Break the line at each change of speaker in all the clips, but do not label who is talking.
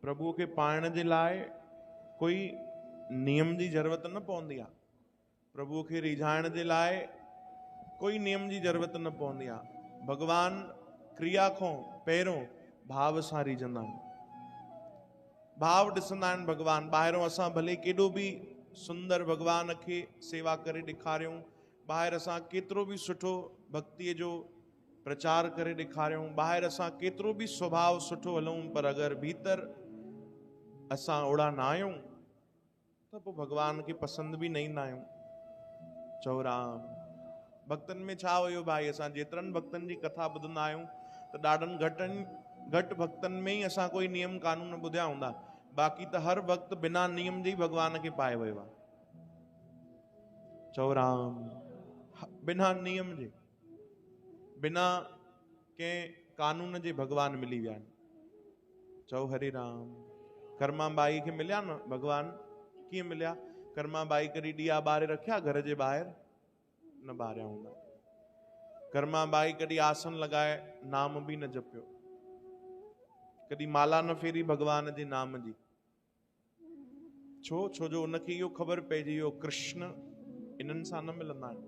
प्रभु के पाइण जे लाइ कोई नियम जी ज़रूरत न पवंदी आहे। प्रभु के रिझाइण जे लाइ कोई नियम जी ज़रूरत न पवंदी आहे। भगवान क्रिया खां पहिरियों भाव सां रिझंदा आहिनि। भाव ॾिसंदा आहिनि भगवान। ॿाहिरों असां भले केॾो बि सुंदर भगवान खे सेवा करे ॾेखारियूं, ॿाहिरि असां केतिरो बि सुठो भक्तीअ जो प्रचार करे ॾेखारियूं, ॿाहिरि असां केतिरो बि स्वभाव सुठो हलूं, पर अगरि भीतर असां ओड़ा ना आहियूं त पोइ भगवान खे पसंदि बि न ईंदा आहियूं। चओ राम। भक्तनि में छा हुयो भाई, असां जेतिरनि भक्तनि जी कथा ॿुधंदा आहियूं त ॾाढनि घटि भक्तनि में ई असां कोई नियम कानून ॿुधिया हूंदा, बाक़ी त हर वक्त बिना नियम जे भगवान खे पाए वियो आहे। चओ राम। बिना नियम जे, बिना कंहिं कानून जे भगवान मिली विया आहिनि। चओ हरे राम। कर्मा बाई खे मिलिया न भगवान, कीअं मिलिया? कर्मा बाई कॾहिं ॾिया ॿारे रखिया घर जे ॿाहिरि? न ॿारिया हूंदा। कर्मा बाई कॾहिं आसन लॻाए नाम बि न जपियो, कॾहिं माला न फेरी भगवान जे नाम जी। छो जो उनखे इहो ख़बर पइजी वियो कृष्ण इन्हनि सां न मिलंदा आहिनि।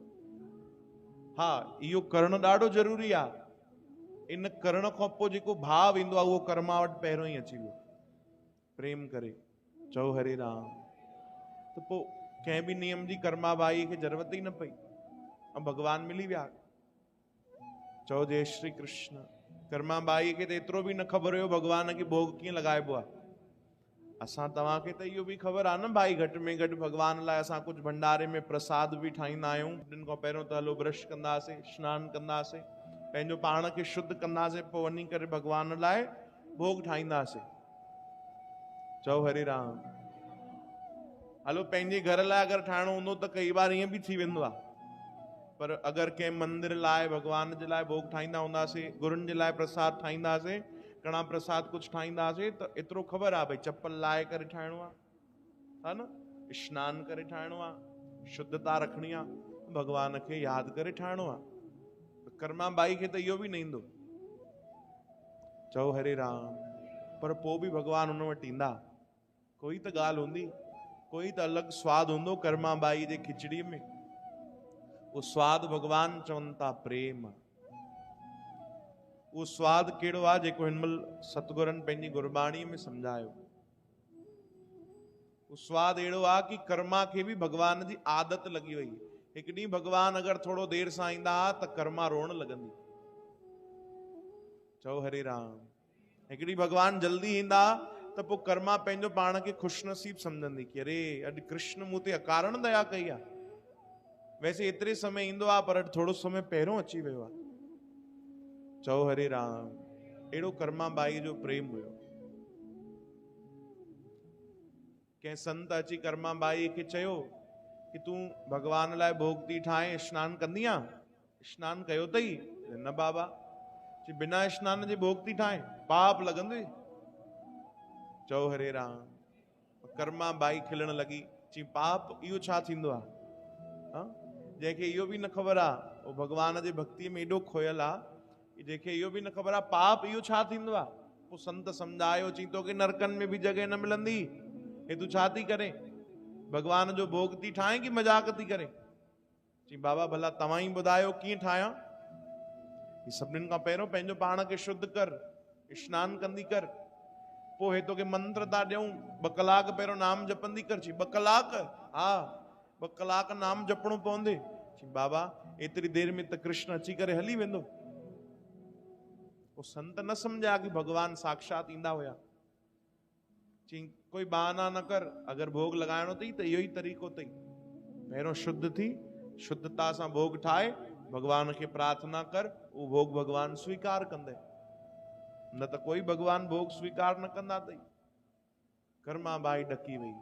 हा, इहो करणु ॾाढो ज़रूरी आहे। इन करण खां पोइ जेको भाव ईंदो आहे उहो कर्मा वटि पहिरियों ई अची वियो, प्रेम करे। चओ हरे राम। त पोइ कंहिं बि नियम जी कर्मा बाई खे ज़रूरत ई न पई ऐं भगवान मिली विया। चओ जय श्री कृष्ण। कर्मा बाई खे त एतिरो बि न ख़बर हुयो भगवान खे भोग कीअं लॻाइबो आहे। असां तव्हांखे त इहो बि ख़बर आहे न भाई, घटि में घटि भगवान लाइ असां कुझु भंडारे में प्रसाद बि ठाहींदा आहियूं। दिन खां पहिरियों त हलो ब्रश कंदासीं, सनानु कंदासीं, पंहिंजो पाण खे शुद्ध कंदासीं, पोइ वञी करे भगवान लाइ भोग ठाहींदासीं। चओ हरे राम। हलो पंहिंजे घर लाइ अगरि ठाहिणो हूंदो त कई बार ईअं बि थी वेंदो आहे, पर अगरि कंहिं मंदिर लाइ भगवान जे लाइ भोग ठाहींदा हूंदासीं, गुरुनि जे लाइ प्रसाद ठाहींदासीं, कणा प्रसाद कुझु ठाहींदासीं, त एतिरो ख़बर आहे भई चप्पल लाहे करे ठाहिणो आहे, हा न, सनानु करे ठाहिणो आहे, शुद्धता रखणी आहे, भगवान खे यादि करे ठाहिणो आहे। कर्मा बाई खे त इहो बि न ईंदो। चओ हरे राम। पर पोइ बि भगवान हुन वटि ईंदा। कोई त ॻाल्हि हूंदी, कोई त अलॻि स्वादु हूंदो कर्मा बाई जे खिचड़ीअ में। वो स्वाद भगवान चवनि था प्रेम। वो स्वाद कहिड़ो आहे जेको हिनमहिल सतगुरनि पंहिंजी गुरबाणी में सम्झायो। वो स्वाद अहिड़ो आहे कि कर्मा खे बि भगवान जी आदत लॻी वई। हिकु ॾींहुं भगवान अगरि थोरो देरि सां ईंदा त कर्मा रोअण लॻंदी। चओ हरे राम। हिकु ॾींहुं भगवान जल्दी ईंदा त पोइ कर्मा पंहिंजो पाण खे ख़ुशनसीब सम्झंदी कि अरे अॼु कृष्ण मूं ते अकारण दया कई आहे। वैसे एतिरे समय ईंदो आहे पर थोरो समय पहिरियों अची वियो आहे। चओ हरे राम। अहिड़ो कर्मा बाई जो प्रेम हुयो। कंहिं संत अची कर्मा बाई खे चयो कि तूं भगवान लाइ भोग थी ठाहे, सनानु कंदी आहे? सनानु कयो अथई? न बाबा। चई बिना सनान जे भोग थी ठाहे, पाप लॻंदुई। चओ हरे राम। कर्मा बाई खिलण लॻी, चई पाप इहो छा थींदो आहे? जंहिंखे इहो बि न ख़बर आहे, उहो भगवान जे भक्तीअ में एॾो खोयल आहे, जंहिंखे इहो बि न ख़बर आहे पाप इहो छा थींदो आहे। पोइ संत सम्झायो, चई तोखे नरकनि में बि जॻह न मिलंदी, हे तूं छा थी करे? भगवान जो भोग थी ठाहे कि मजाक थी करे? चई बाबा भला तव्हां ई ॿुधायो कीअं ठाहियां। सभिनीनि खां पहिरियों पंहिंजो पाण खे शुद्ध कर, सनानु कंदी कर, पोइ हे तोखे मंत्र था ॾियूं, 2 कलाक पहिरियों नाम जपंदी कर। चई 2 कलाक? हा, 2 कलाक नाम जपणो पवंदे। चई बाबा एतिरी देरि में त कृष्ण अची करे हली वेंदो। वो संत न सम्झा कि भगवान साक्षात ईंदा हुया। चई कोई बहाना न कर, अगरि भोग लॻाइणो अथई त इहो ई तरीक़ो अथई। पहिरियों शुद्ध थी, शुद्धता सां भोग ठाहे, भगवान खे प्रार्थना कर, उहो भोग भगवान स्वीकार कंदे, न त कोई भगवान भोग स्वीकार न कंदा अथई। कर्मा बाई ॾकी वई।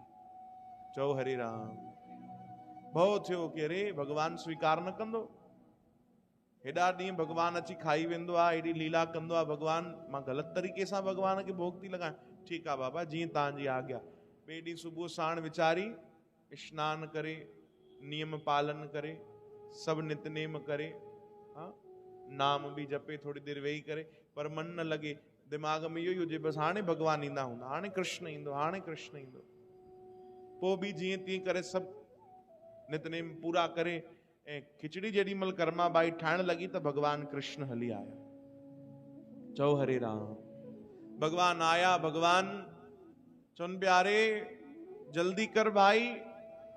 चओ हरे राम। भउ थियो कि अरे भगवान स्वीकार न कंदो। हेॾा ॾींहं भगवान अची खाई वेंदो आहे, हेॾी लीला कंदो आहे भगवान, मां ग़लति तरीक़े सां भगवान खे भोग थी लॻायां। ठीकु आहे बाबा, जीअं तव्हांजी आज्ञा। ॿिए ॾींहुं सुबुह साण वीचारी, सनानु करे, नियम पालन करे, सभु नितनेम करे, नाम बि जपे, थोड़ी देरि वेही करे, पर मन न लॻे। दिमाग में इहो ई हुजे बसि हाणे भॻवानु ईंदा हूंदा, हाणे कृष्ण ईंदो, हाणे कृष्ण ईंदो। पोइ बि जीअं तीअं करे सभु नितनेम पूरा करे ऐं खिचड़ी जेॾी महिल कर्मा बाई ठाहिण लॻी त भॻवानु कृष्ण हली आया। चओ हरे राम। भॻवान आया, भॻवान चवनि प्यारे जल्दी कर भाई,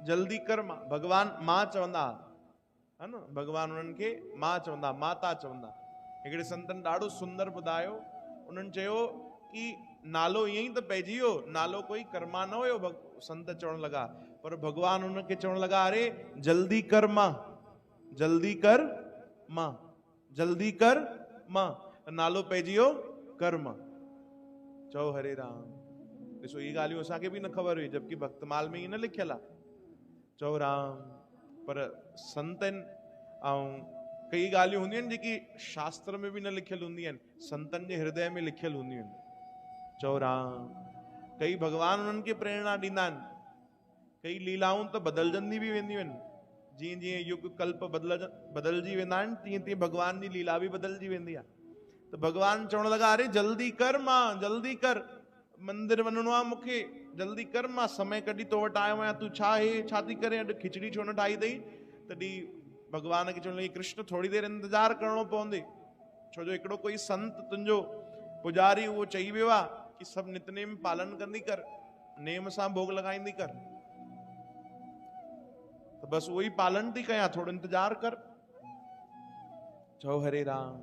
जल्दी कर। भॻवान मां चवंदा है न, भॻवान उन्हनि खे मां चवंदा, माता चवंदा। हिकिड़े संतन ॾाढो सुंदर ॿुधायो, उन्हनि चयो कि नालो ईअं ई त पइजी वियो, नालो कोई कर्मा न हुयो। संत चवण लॻा, पर भॻवान उनखे चवण लॻा अरे जल्दी कर मां, जल्दी कर मां, जल्दी कर मां, नालो पइजी वियो कर्म। चओ हरे राम। ॾिसो ये ॻाल्हियूं असांखे बि न ख़बर हुई, जबकि भक्तमाल में ईअं न लिखियल आहे। चओ राम। पर संतन ऐं कई ॻाल्हियूं हूंदियूं आहिनि जेकी शास्त्र में बि न लिखियल हूंदियूं आहिनि, संतन जे हृदय में लिखियल हूंदियूं आहिनि। चओ राम। कई भॻवान उन्हनि खे प्रेरणा ॾींदा आहिनि, कई लीलाऊं त बदिलजंदी बि वेंदियूं आहिनि। जीअं जीअं युग कल्प बदिलजी वेंदा आहिनि, तीअं तीअं भॻवान जी लीला बि बदिलजी वेंदी आहे। त भॻवान चवण लॻा अरे जल्दी कर मां, जल्दी कर, मंदिर वञिणो आहे मूंखे, जल्दी कर, मां समय कढी तो वटि आयो आहियां, तूं छा हे छा थी करे, अॼु खिचड़ी छो न ठाही अथई। तॾहिं भॻवान खे चवण लॻी कृष्ण थोरी देरि इंतज़ारु करिणो पवंदे, छो जो हिकिड़ो कोई संत तुंहिंजो पुजारी उहो चई वियो आहे कि सभु नितनेम पालन कंदी कर, नेम सां भोग लॻाईंदी कर, तो बस वही पालन थी कयां, थोड़ो इंतजार कर। चओ हरे राम।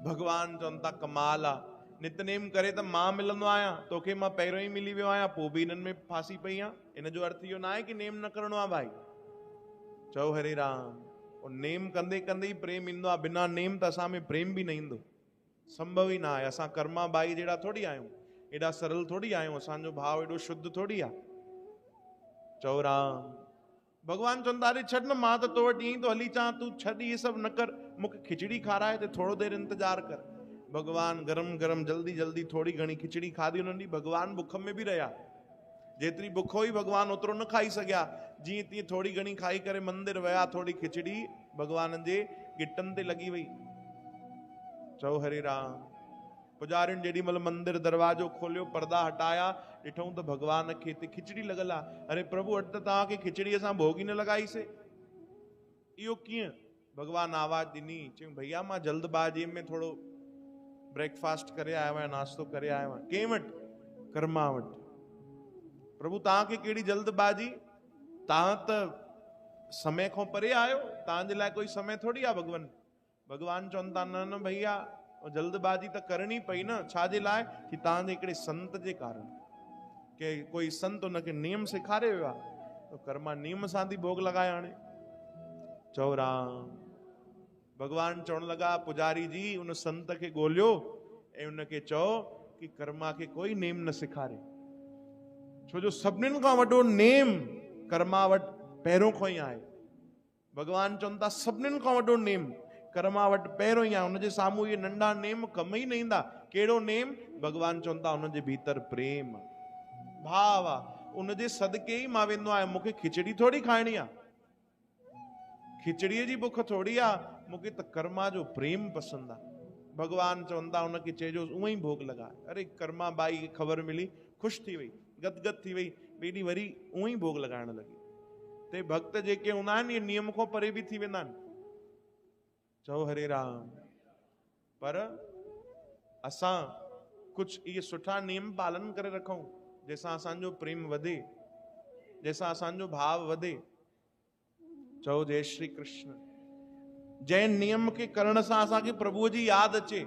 भगवान चवनि था कमाल आहे, नितनेम करे त मां मिलंदो आहियां, तोखे मां पहिरियों ई मिली वियो आहियां, पोइ बि इन्हनि में फासी पई आहे। इन जो अर्थ इहो न आहे कि नेम न करणो आहे भाई। चओ हरे राम। और नेम कंदे कंदे ही प्रेम ईंदो आहे, बिना नेम त असां में प्रेम बि न ईंदो, संभव ई न आहे। असां कर्मा बाई जहिड़ा थोड़ी आहियूं, एॾा सरल थोड़ी आहियूं, असांजो भाव एॾो शुद्ध थोड़ी आहे। चओ राम। भगवान चवंदा अरे छॾ न, मां त तो वटि ईअं ई तो हली अचां, तूं छॾ इहे सभु न कर, मूंखे खिचड़ी खाराए ते थोरो देरि इंतजार कर। भगवान गरम गरम जल्दी जल्दी थोड़ी घणी खिचड़ी खाधी उन्हनि। भगवान बुख में बि रहिया, जेतिरी बुख हुई भगवान ओतिरो न खाई सघिया। जीअं तीअं थोड़ी घणी खाई करे मंदिर विया, थोड़ी खिचड़ी भगवान जे गिटनि ते लॻी वई। चओ हरे राम। पुजारियुनि जेॾी महिल मंदिर दरवाजो खोलियो, पर्दा हटाया, ॾिठऊं त भगवान खे हिते खिचड़ी लॻल आहे। अरे प्रभु अॼु त तव्हांखे खिचड़ीअ सां भोग ई न लॻाईसीं, इहो कीअं? भगवान आवाज़ ॾिनी, चयूं भैया मां जल्दबाजीअ में थोड़ो ब्रेकफास्ट करे आयो आहियां, नाश्तो करे आयो आहियां। कंहिं वटि? कर्मा वटि। प्रभु तव्हांखे कहिड़ी जल्दबाजी, तव्हां त समय खां परे आहियो, तव्हांजे लाइ कोई समय थोड़ी आहे भगवान। भगवान चवनि था न न भैया, जल्दबाजी त करणी पई न, छाजे लाइ? कि तव्हांजे हिकिड़े संत जे कारण, के कोई संत उनखे नियम सेखारे वियो आहे, तो कर्मा नियम सां थी भोग लॻाए हाणे। चओ राम। भगवान चवण लॻा पुजारी जी उन संत खे ॻोल्हियो ऐं उनखे चओ कि कर्मा खे कोई नेम न सेखारे, छो जो सभिनीनि खां वॾो नेम कर्मा वटि पहिरियों खां ई आहे। भगवान चवनि था सभिनीनि खां वॾो नेम कर्मा वटि पहिरियों ई आहे, हुनजे साम्हूं इहे नंढा नेम कम ई न ईंदा। कहिड़ो नेम? भगवान चवनि था हुनजे भीतर प्रेम भाव आहे, उनजे सदके ई मां वेंदो आहियां। मूंखे खिचड़ी थोड़ी खाइणी आहे, खिचड़ीअ जी बुख थोड़ी आहे, मूंखे त कर्मा जो प्रेम पसंदि आहे। भगवान चवनि था हुनखे चइजो उअं ई भोग लॻाए। अरे कर्मा बाई खे ख़बर मिली, ख़ुशि थी वई, गदगद थी वई, ॿिए ॾींहुं वरी उअं ई भोग लॻाइण लॻी। ते भक्त जेके हूंदा आहिनि, इहे नियम खां परे बि थी वेंदा आहिनि। चओ हरे राम। पर असां कुछ इहे सुठा नियम पालन करे रखूं, जंहिंसां असांजो प्रेम वधे, जंहिंसां असांजो भाव वधे। चओ जय श्री कृष्ण। जंहिं नियम खे करण सां असांखे प्रभुअ जी यादि अचे,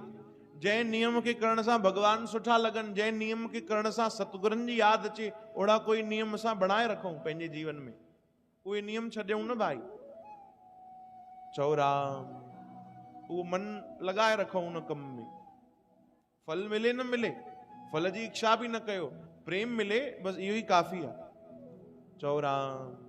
जंहिं नियम खे करण सां भगवान सुठा लॻनि, जंहिं नियम खे करण सां सतगुरनि जी यादि अचे, ओड़ा कोई नियम असां बणाए रखूं पंहिंजे जीवन में, उहे नियम छॾियूं न भाई। चओ राम। उहो मन लॻाए रखूं उन कम में, फल मिले न मिले, फल जी इच्छा बि न कयो, प्रेम मिले, बस इहो ई काफ़ी आहे। चओ राम।